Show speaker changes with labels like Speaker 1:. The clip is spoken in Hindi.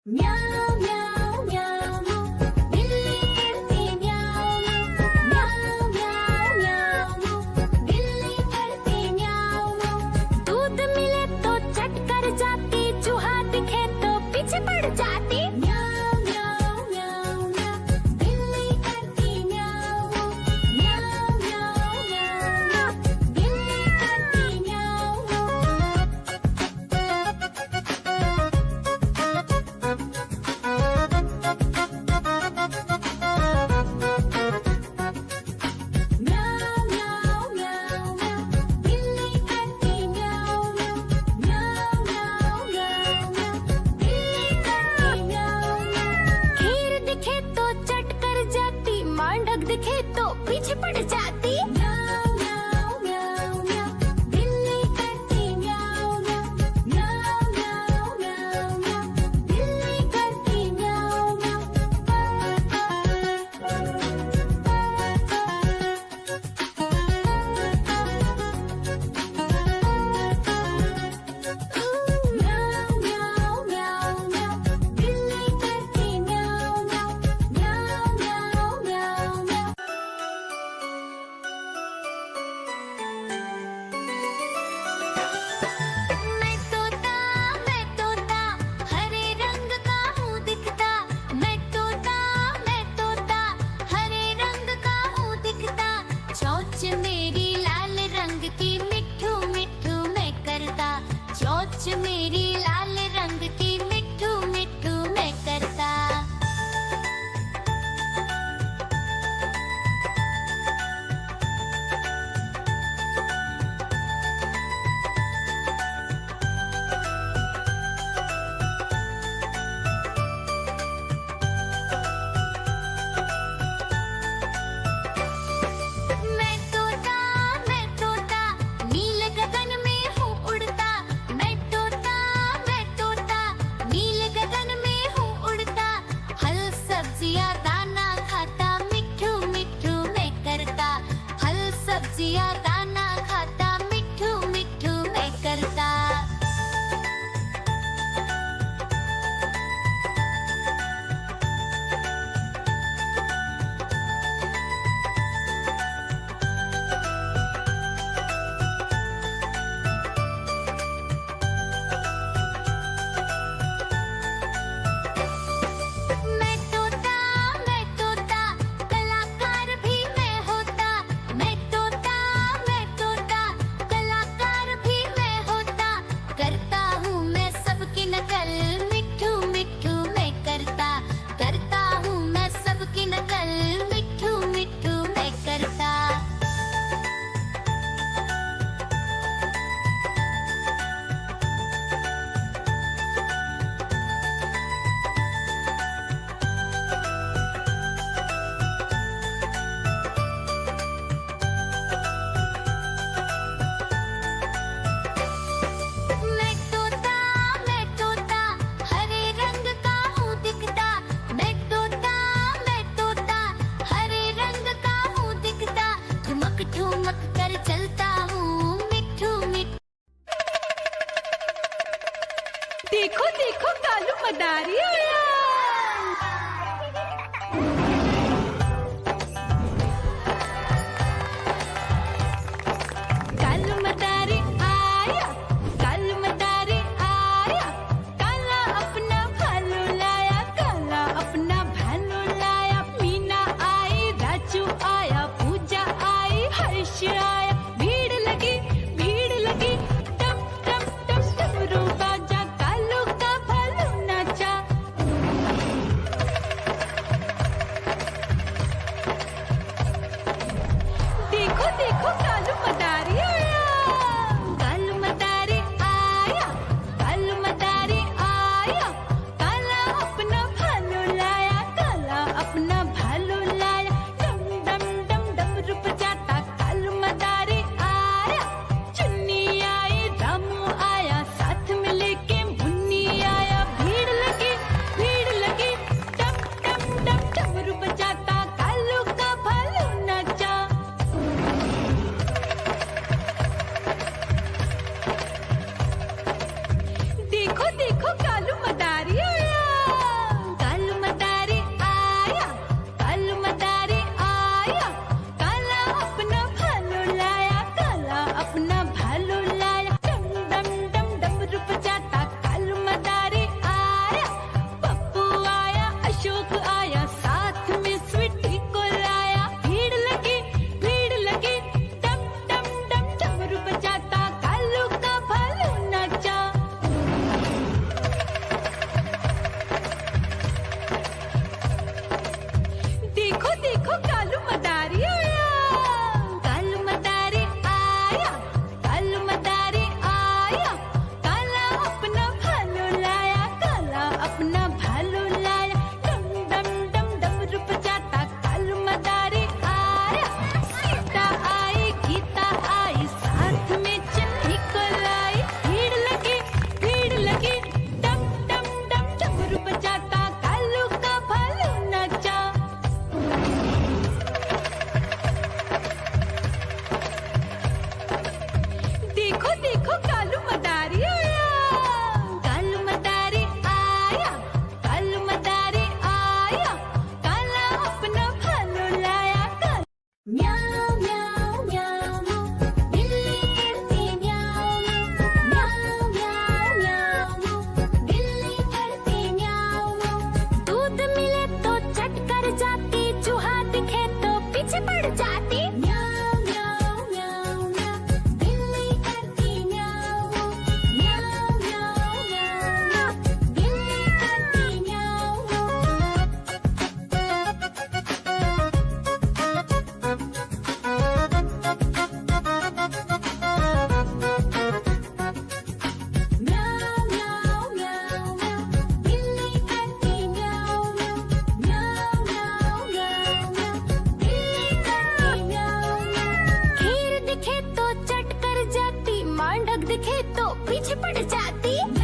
Speaker 1: म्याऊं म्याऊं म्याऊं बिल्ली करती म्याऊं म्याऊं म्याऊं म्याऊं बिल्ली करती म्याऊं। दूध मिले तो चट कर जाती, चूहा दिखे तो पीछे पड़ जाती। म्याऊं म्याऊं म्याऊं म्याऊं बिल्ली करती म्याऊं म्याऊं म्याऊं म्याऊं बिल्ली करती म्याऊं। म्याऊं म्याऊं म्याऊं म्याऊं बिल्ली करती म्याऊं म्याऊं म्याऊं म्याऊं म्याऊं बिल्ली करती म्याऊं। खीर दिखे तो चट कर जाती, मांडक दिखे तो पीछे पड़ जाती। म्याऊं म्याऊं म्याऊं म्याऊं बिल्ली करती म्याऊं म्याऊं म्याऊं म्याऊं म्याऊं म्याऊं बिल्ली करती म्याऊं म्याऊं म्याऊं म्याऊं म्याऊं बिल्ली करती म्याऊं म्याऊं म्याऊं म्याऊं म्याऊं म्याऊं। मैं तोता हरे रंग का हूँ दिखता। मैं तोता हरे रंग का हूँ दिखता। चोंच मेरी लाल रंग की मिट्ठू मिट्ठू मैं करता। चोंच मेरी लाल रंग की मिट्ठू मिट्ठू मैं करता। मैं तोता नील गगन में हूँ उड़ता। मैं तोता नील गगन में हूँ उड़ता। फल सब्जियाँ दाना खाता, मिट्ठू मिट्ठू मैं करता। फल सब्जियाँ दाना खाता, मिट्ठू मिट्ठू मैं करता। मैं तोता कलाकार भी मैं होता। मैं तोता कलाकार भी मैं होता। करता हूँ मैं सबकी नकल, मिट्ठू मिट्ठू मैं करता। करता हूँ मैं सबकी नकल, मिट्ठू मिट्ठू मैं करता। मैं तोता हरे रंग का हूँ दिखता। मैं तोता हरे रंग का हूँ दिखता। ठुमक ठुमक कर चलता हूँ, मिट्ठू मिट्ठू।
Speaker 2: देखो देखो कालू मदारी आया। कालू मदारी आया, कालू मदारी आया। काला अपना भालू लाया, काला अपना भालू लाया। मीना आई, राजू आया, पूजा आई, हर्ष आया। भीड़ लगी टप टप टप डमरू बाजा। कालू का भालू नाचा,
Speaker 1: डग दिखे तो पीछे पड़ जाती।